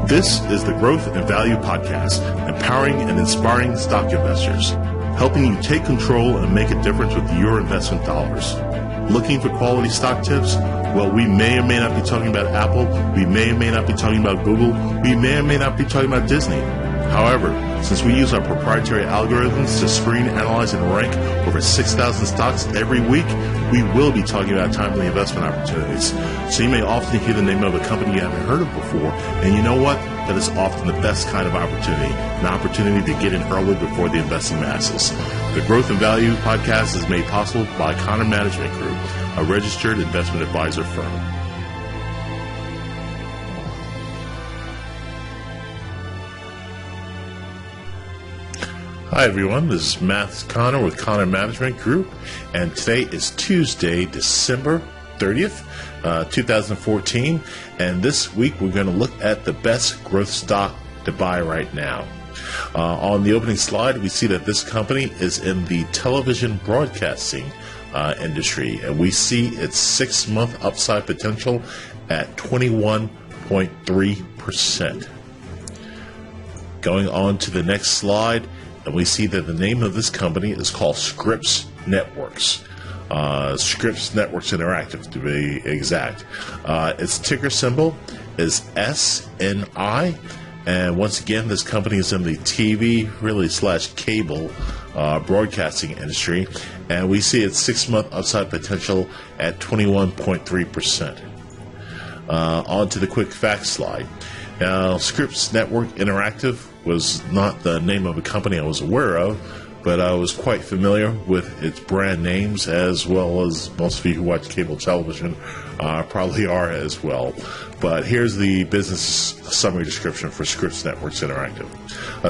This is the Growth and Value Podcast, empowering and inspiring stock investors, helping you take control and make a difference with your investment dollars. Looking for quality stock tips? Well, we may or may not be talking about Apple. We may or may not be talking about Google. We may or may not be talking about Disney. However, since we use our proprietary algorithms to screen, analyze, and rank over 6,000 stocks every week, we will be talking about timely investment opportunities. So you may often hear the name of a company you haven't heard of before, and you know what? That is often the best kind of opportunity, an opportunity to get in early before the investing masses. The Growth and Value Podcast is made possible by Connor Management Group, a registered investment advisor firm. Hi everyone, this is Matt Connor with Connor Management Group, and today is Tuesday, December 30th, 2014, and this week we're going to look at the best growth stock to buy right now. On the opening slide, we see that this company is in the television broadcasting industry, and we see its 6-month upside potential at 21.3%. Going on to the next slide, and we see that the name of this company is called Scripps Networks. Scripps Networks Interactive, to be exact. Its ticker symbol is SNI. And once again, this company is in the TV, really / cable broadcasting industry. And we see its 6-month upside potential at 21.3%. On to the quick facts slide. Now, Scripps Network Interactive was not the name of a company I was aware of, but I was quite familiar with its brand names, as well as most of you who watch cable television probably are as well. But here's the business summary description for Scripps Networks Interactive.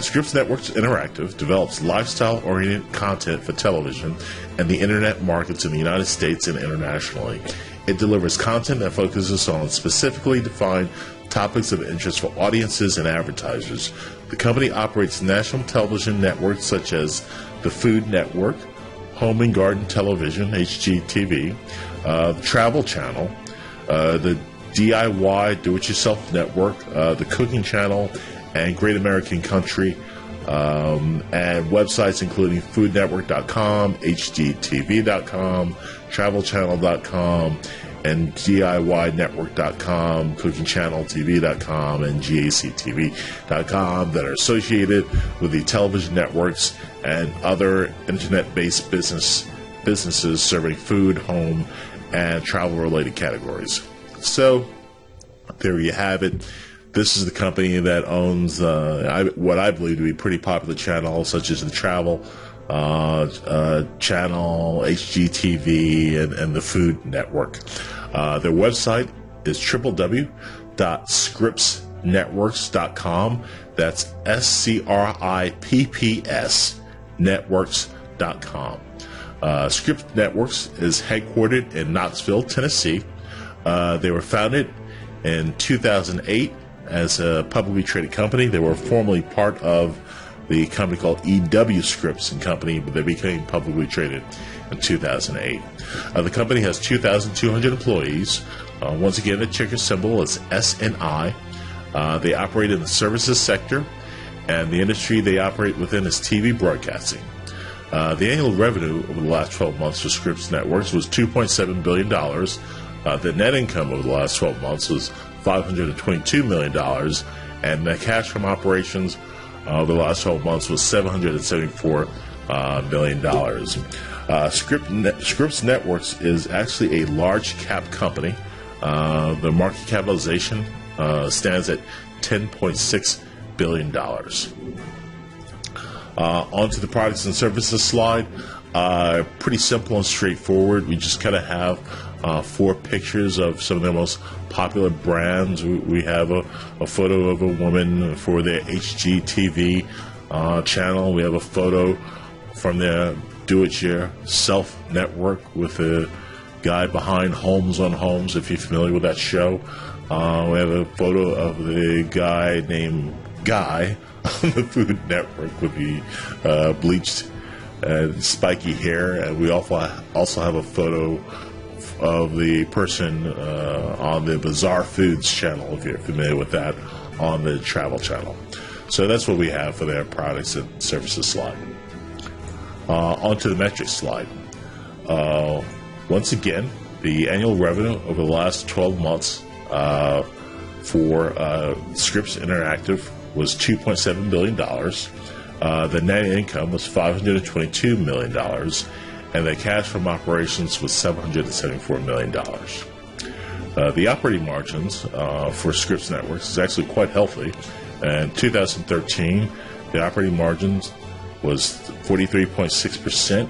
Scripps Networks Interactive develops lifestyle-oriented content for television and the internet markets in the United States and internationally. It delivers content that focuses on specifically defined topics of interest for audiences and advertisers. The company operates national television networks such as the Food Network, Home and Garden Television, HGTV, the Travel Channel, the DIY Do-It-Yourself Network, the Cooking Channel, and Great American Country, and websites including foodnetwork.com, HGTV.com, travelchannel.com, and DIYnetwork.com, cookingchanneltv.com, and GACTV.com that are associated with the television networks and other internet-based businesses serving food, home, and travel-related categories. So, there you have it. This is the company that owns what I believe to be pretty popular channels, such as the Travel Channel, HGTV, and the Food Network. Their website is www.scripsnetworks.com. That's SCRIPPS networks.com. Scripps Networks is headquartered in Knoxville, Tennessee. They were founded in 2008 as a publicly traded company. They were formerly part of the company called EW Scripps & Company, but they became publicly traded in 2008. The company has 2,200 employees. Once again, the ticker symbol is SNI. They operate in the services sector, and the industry they operate within is TV broadcasting. The annual revenue over the last 12 months for Scripps Networks was $2.7 billion. The net income over the last 12 months was $522 million, and the cash from operations over the last 12 months was $774 million. Scripps Networks is actually a large cap company. The market capitalization stands at $10.6 billion. On to the products and services slide. Pretty simple and straightforward. We just kind of have 4 pictures of some of the most popular brands. We have a photo of a woman for their HGTV channel. We have a photo from their Do-It-Yourself network with a guy behind Homes on Homes, if you're familiar with that show. We have a photo of the guy named Guy on the Food Network with the bleached spiky hair. And we also have a photo of the person on the Bizarre Foods channel, if you're familiar with that, on the Travel channel. So that's what we have for their products and services slide. Onto the metrics slide. Once again, the annual revenue over the last 12 months for Scripps Interactive was $2.7 billion. The net income was $522 million, and the cash from operations was $774 million. The operating margins for Scripps Networks is actually quite healthy. In 2013, the operating margins was 43.6%,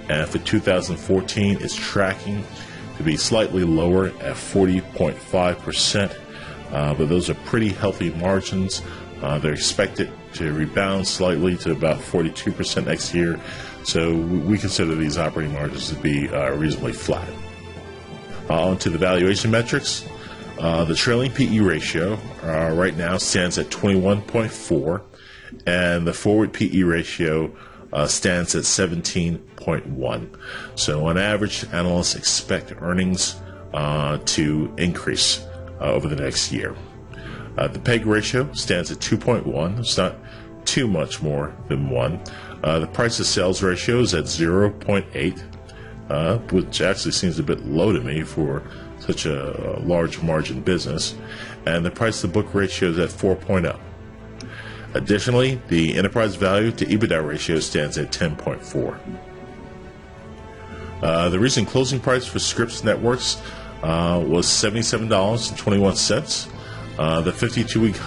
and for 2014, it's tracking to be slightly lower at 40.5%. But those are pretty healthy margins. They're expected to rebound slightly to about 42% next year. So we consider these operating margins to be reasonably flat. On to the valuation metrics. The trailing PE ratio right now stands at 21.4, and the forward PE ratio stands at 17.1. So on average, analysts expect earnings to increase over the next year. The PEG ratio stands at 2.1. It's not too much more than 1. The price to sales ratio is at 0.8, which actually seems a bit low to me for such a large margin business. And the price to book ratio is at 4.0. Additionally, the enterprise value to EBITDA ratio stands at 10.4. The recent closing price for Scripps Networks was $77.21. The 52-week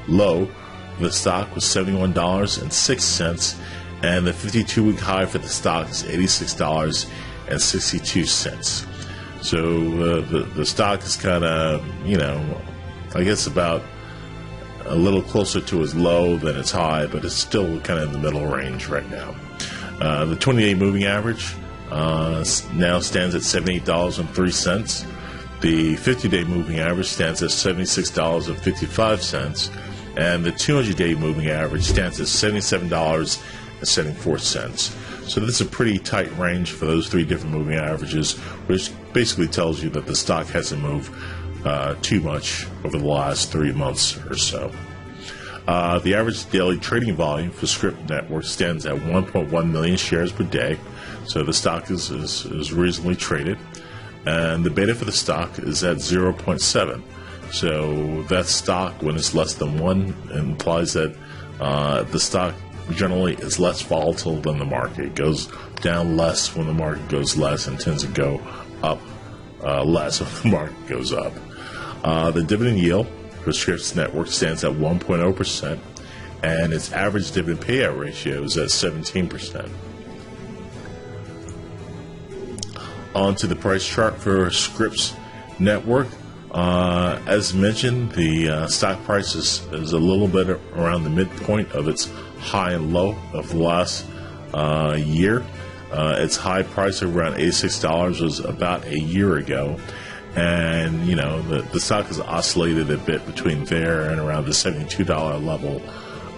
low for the stock was $71.06, and the 52-week high for the stock is $86.62. So the stock is kind of, I guess about a little closer to its low than its high, but it's still kind of in the middle range right now. The 20-day moving average now stands at $78.03. The 50-day moving average stands at $76.55, and the 200-day moving average stands at $77.74. So that's a pretty tight range for those three different moving averages, which basically tells you that the stock hasn't moved too much over the last 3 months or so. The average daily trading volume for Scripps Network stands at 1.1 million shares per day, so the stock is reasonably traded. And the beta for the stock is at 0.7. So that stock, when it's less than 1, implies that the stock generally is less volatile than the market. It goes down less when the market goes less and tends to go up less when the market goes up. The dividend yield for Scripps Network stands at 1.0%, and its average dividend payout ratio is at 17%. On to the price chart for Scripps Network. As mentioned, the stock price is a little bit around the midpoint of its high and low of the last year. Its high price of around $86 was about a year ago. And, the stock has oscillated a bit between there and around the $72 level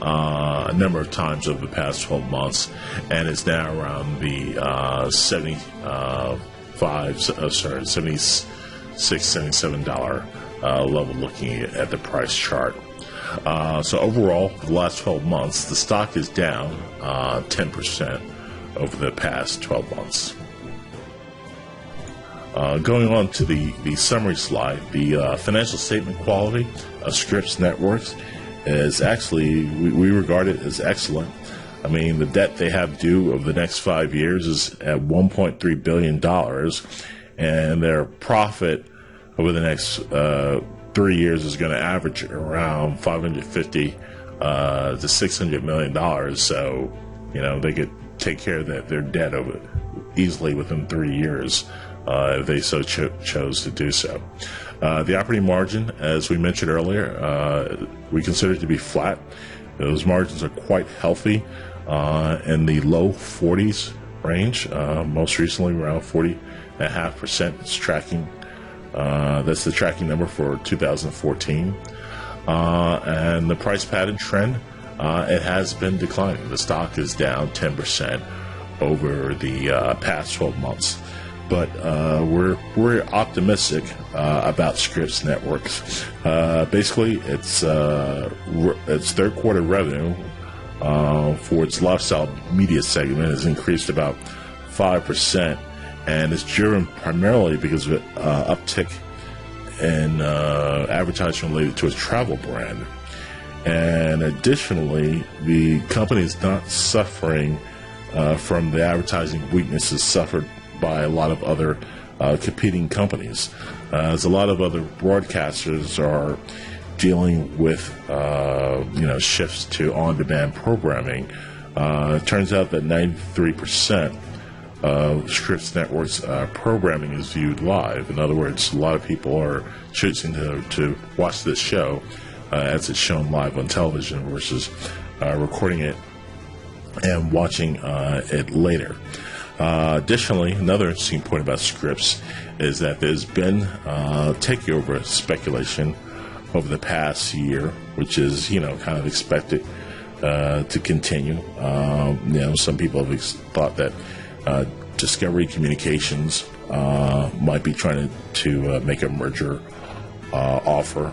a number of times over the past 12 months. And it's now around the $76, $77 level looking at the price chart. So overall, for the last 12 months, the stock is down 10% over the past 12 months. Going on to the summary slide, the financial statement quality of Scripps Networks is actually, we regard it as excellent. I mean, the debt they have due over the next 5 years is at $1.3 billion, and their profit over the next 3 years is going to average around $550 to $600 million. So, they could take care of their debt over easily within 3 years if they so chose to do so. The operating margin, as we mentioned earlier, we consider it to be flat. Those margins are quite healthy in the low 40s range. Most recently, around 40.5%. It's tracking. That's the tracking number for 2014. And the price pattern trend, it has been declining. The stock is down 10% over the past 12 months. but we're optimistic about Scripps Networks. Basically, its third quarter revenue for its lifestyle media segment has increased about 5%, and it's driven primarily because of an uptick in advertising related to its travel brand. And additionally, the company is not suffering from the advertising weaknesses suffered by a lot of other competing companies, as a lot of other broadcasters are dealing with shifts to on-demand programming. It turns out that 93% of Scripps Network's programming is viewed live. In other words, a lot of people are choosing to watch this show as it's shown live on television versus recording it and watching it later. Additionally, another interesting point about Scripps is that there's been takeover speculation over the past year, which is kind of expected to continue. Some people have thought that Discovery Communications might be trying to make a merger offer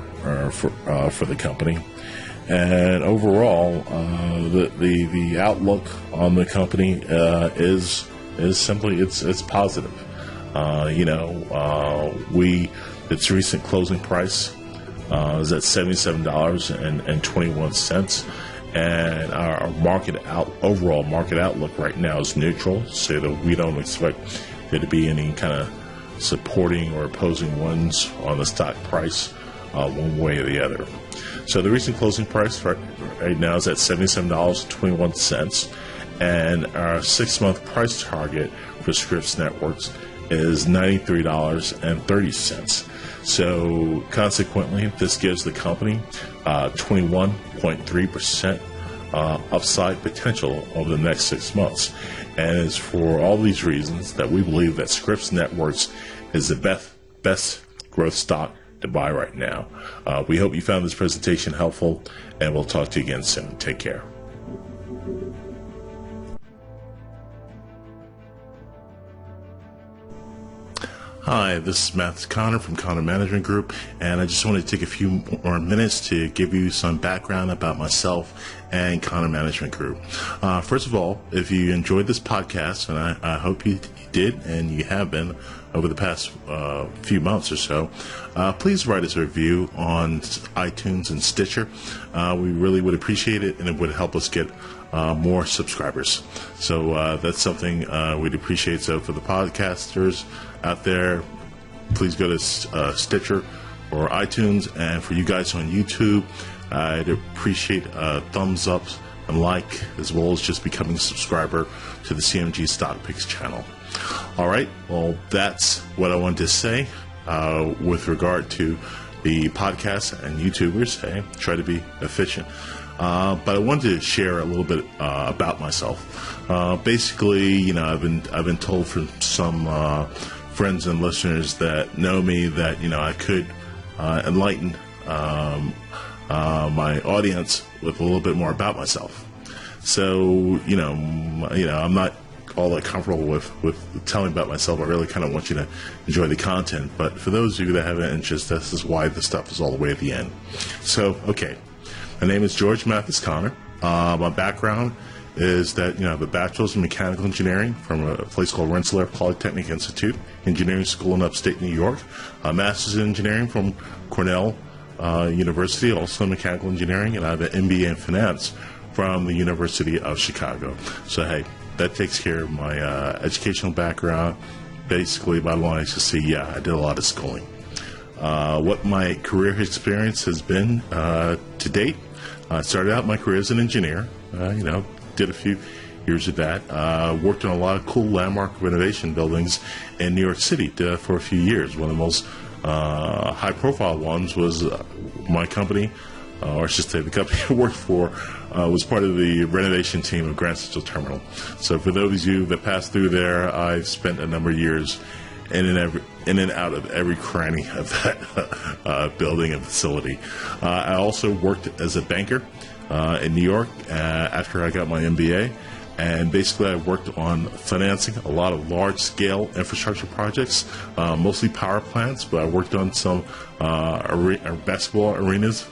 for the company. And overall, the outlook on the company is simply it's positive. Its recent closing price is at $77.21, and our overall market outlook right now is neutral, so that we don't expect there to be any kind of supporting or opposing ones on the stock price one way or the other. So the recent closing price right now is at $77.21, and our 6-month price target for Scripps Networks is $93.30. So consequently, this gives the company 21.3% upside potential over the next 6 months. And it's for all these reasons that we believe that Scripps Networks is the best growth stock to buy right now. We hope you found this presentation helpful, and we'll talk to you again soon. Take care. Hi, this is Mathis Connor from Connor Management Group, and I just wanted to take a few more minutes to give you some background about myself and Connor Management Group. First of all, if you enjoyed this podcast, and I hope you did, and you have been over the past few months or so, please write us a review on iTunes and Stitcher. We really would appreciate it, and it would help us get more subscribers. So that's something we'd appreciate. So for the podcasters out there, please go to Stitcher or iTunes, and for you guys on YouTube, I'd appreciate thumbs up and like, as well as just becoming a subscriber to the CMG Stock Picks channel. All right, well, that's what I wanted to say with regard to the podcast and YouTubers. Hey, try to be efficient. But I wanted to share a little bit about myself. Basically, I've been told from some friends and listeners that know me that I could enlighten my audience with a little bit more about myself. So I'm not all that comfortable with telling about myself. I really kind of want you to enjoy the content. But for those of you that have an interest, this is why the stuff is all the way at the end. So, okay. My name is George Mathis Connor. My background is that I have a bachelor's in mechanical engineering from a place called Rensselaer Polytechnic Institute, engineering school in upstate New York. A master's in engineering from Cornell University, also in mechanical engineering, and I have an MBA in finance from the University of Chicago. So hey, that takes care of my educational background. Basically, bottom line is to see, I did a lot of schooling. What my career experience has been to date. I started out my career as an engineer, did a few years of that. Worked on a lot of cool landmark renovation buildings in New York City for a few years. One of the most high-profile ones was my company, or I should say the company I worked for, was part of the renovation team of Grand Central Terminal. So for those of you that passed through there, I've spent a number of years in and out of every cranny of that building and facility. I also worked as a banker in New York after I got my MBA, And basically, I worked on financing a lot of large-scale infrastructure projects, mostly power plants, but I worked on some basketball arenas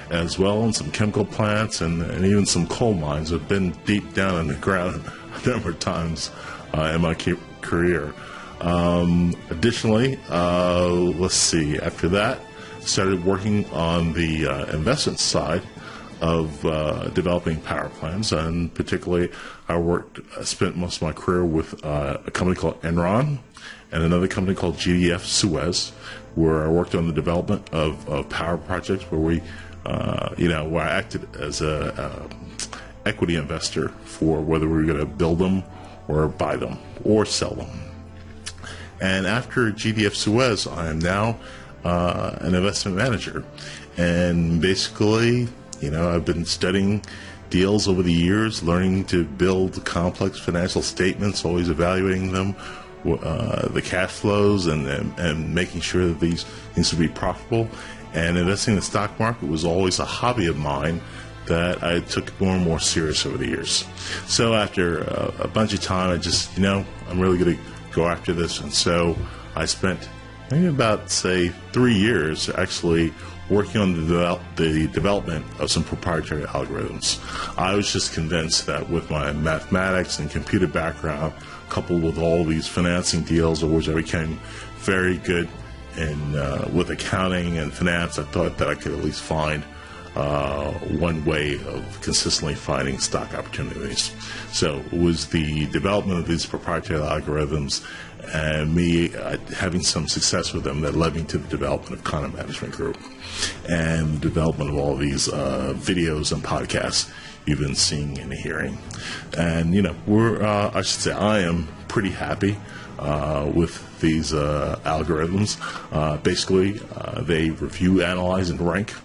as well, and some chemical plants, and even some coal mines. I've been deep down in the ground a number of times in my career. Additionally, let's see, after that, started working on the investment side of developing power plants, and particularly I spent most of my career with a company called Enron and another company called GDF Suez, where I worked on the development of power projects where where I acted as a equity investor for whether we were going to build them or buy them or sell them. And after GDF Suez, I am now an investment manager, and basically, I've been studying deals over the years, learning to build complex financial statements, always evaluating them, the cash flows, and making sure that these things will be profitable. And investing in the stock market was always a hobby of mine that I took more and more serious over the years. So after a bunch of time, I just, I'm really going to go after this. And so I spent maybe about, 3 years actually working on the development of some proprietary algorithms. I was just convinced that with my mathematics and computer background, coupled with all these financing deals, of which I became very good in with accounting and finance, I thought that I could at least find one way of consistently finding stock opportunities. So it was the development of these proprietary algorithms and me having some success with them that led me to the development of Content Management Group and the development of all these videos and podcasts you've been seeing and hearing. And, I am pretty happy with these algorithms. Basically, they review, analyze, and rank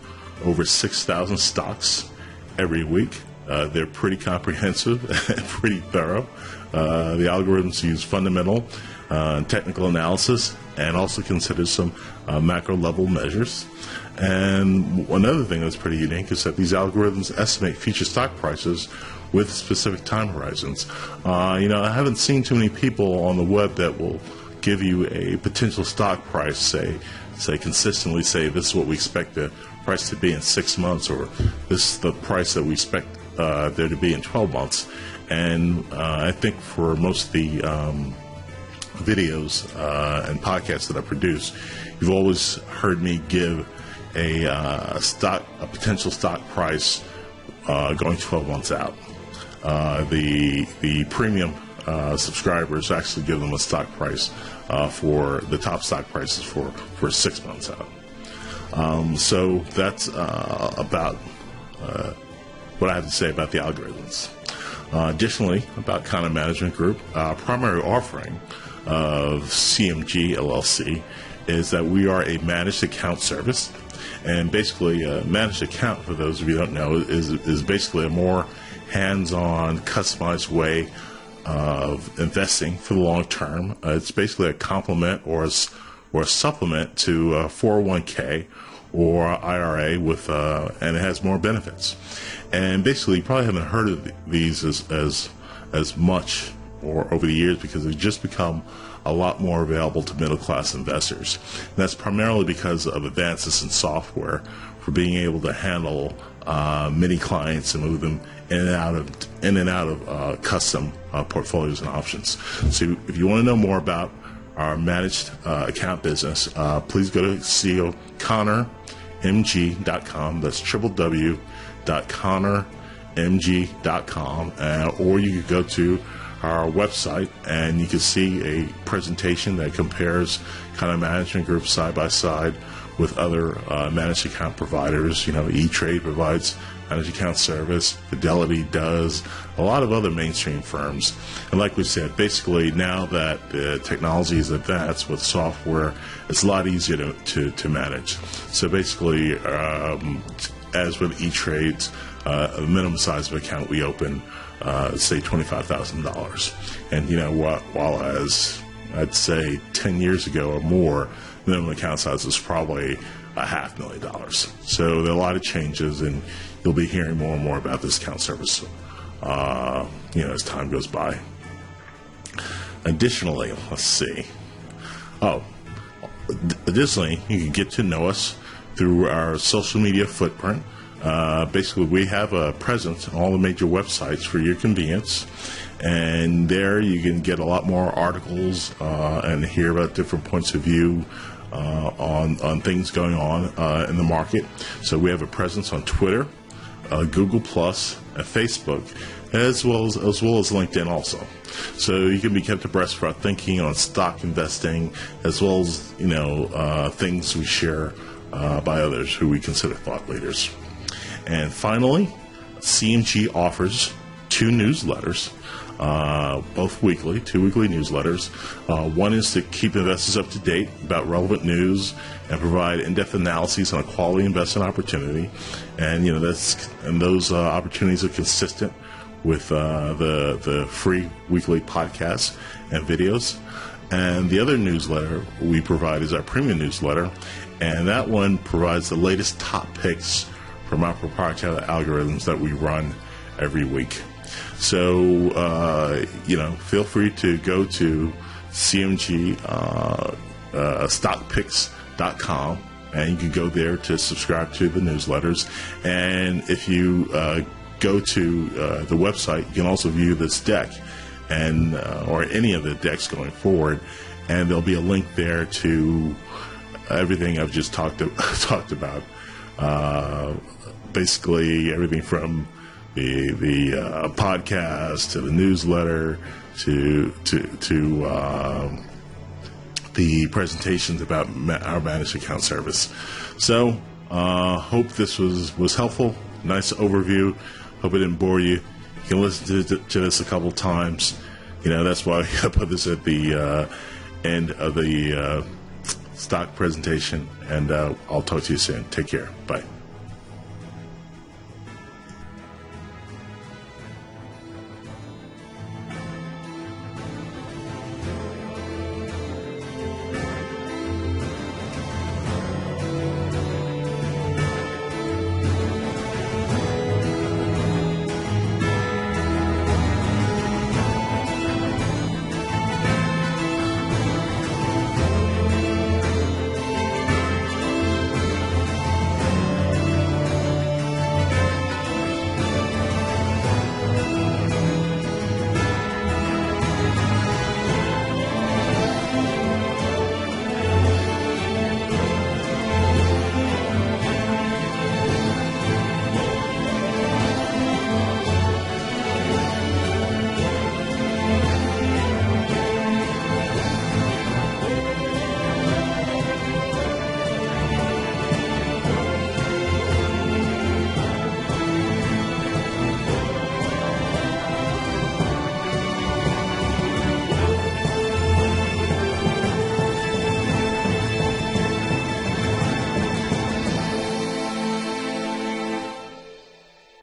over 6,000 stocks every week. They're pretty comprehensive and pretty thorough. The algorithms use fundamental technical analysis and also consider some macro level measures. And another thing that's pretty unique is that these algorithms estimate future stock prices with specific time horizons. I haven't seen too many people on the web that will give you a potential stock price, say consistently say this is what we expect the price to be in 6 months, or this is the price that we expect there to be in 12 months. And I think for most of the videos and podcasts that I produce, you've always heard me give a potential stock price going 12 months out. The premium subscribers actually give them a stock price for the top stock prices for 6 months out. So that's about what I have to say about the algorithms. Additionally, about Content Management Group, our primary offering of CMG LLC is that we are a managed account service. And basically, a managed account, for those of you who don't know, is basically a more hands-on, customized way of investing for the long term. It's basically a complement or a supplement to 401k or IRA and it has more benefits. And basically, you probably haven't heard of these as much or over the years because they've just become a lot more available to middle-class investors. And that's primarily because of advances in software for being able to handle many clients and move them in and out of custom portfolios and options. So if you want to know more about our managed account business, please go to ConnorMG.com. That's www.connormg.com, or you could go to our website and you can see a presentation that compares Content Management Group side by side with other managed account providers. E-Trade provides managed account service, Fidelity does, a lot of other mainstream firms. And like we said, basically now that the technology is advanced with software, it's a lot easier to manage. So basically, as with E-Trades, the minimum size of account we open, say $25,000. And while as I'd say 10 years ago or more, minimum account size is probably $500,000. So there are a lot of changes, and you'll be hearing more and more about this account service as time goes by. Additionally, let's see. Additionally, you can get to know us through our social media footprint. Basically, we have a presence on all the major websites for your convenience, and there you can get a lot more articles and hear about different points of view on things going on in the market. So we have a presence on Twitter, Google Plus, and Facebook, as well as LinkedIn also. So you can be kept abreast for our thinking on stock investing, as well as things we share by others who we consider thought leaders. And finally, CMG offers 2 newsletters, both weekly, 2 weekly newsletters. One is to keep investors up to date about relevant news and provide in-depth analyses on a quality investment opportunity. And those opportunities are consistent with the free weekly podcasts and videos. And the other newsletter we provide is our premium newsletter, and that one provides the latest top picks from our proprietary algorithms that we run every week. So, feel free to go to CMG stockpicks.com, and you can go there to subscribe to the newsletters. And if you go to the website, you can also view this deck and or any of the decks going forward, and there'll be a link there to everything I've just talked about. Basically, everything from the podcast to the newsletter to the presentations about our managed account service. So, hope this was helpful. Nice overview. Hope it didn't bore you. You can listen to this a couple times. That's why I put this at the end of the stock presentation. And I'll talk to you soon. Take care. Bye.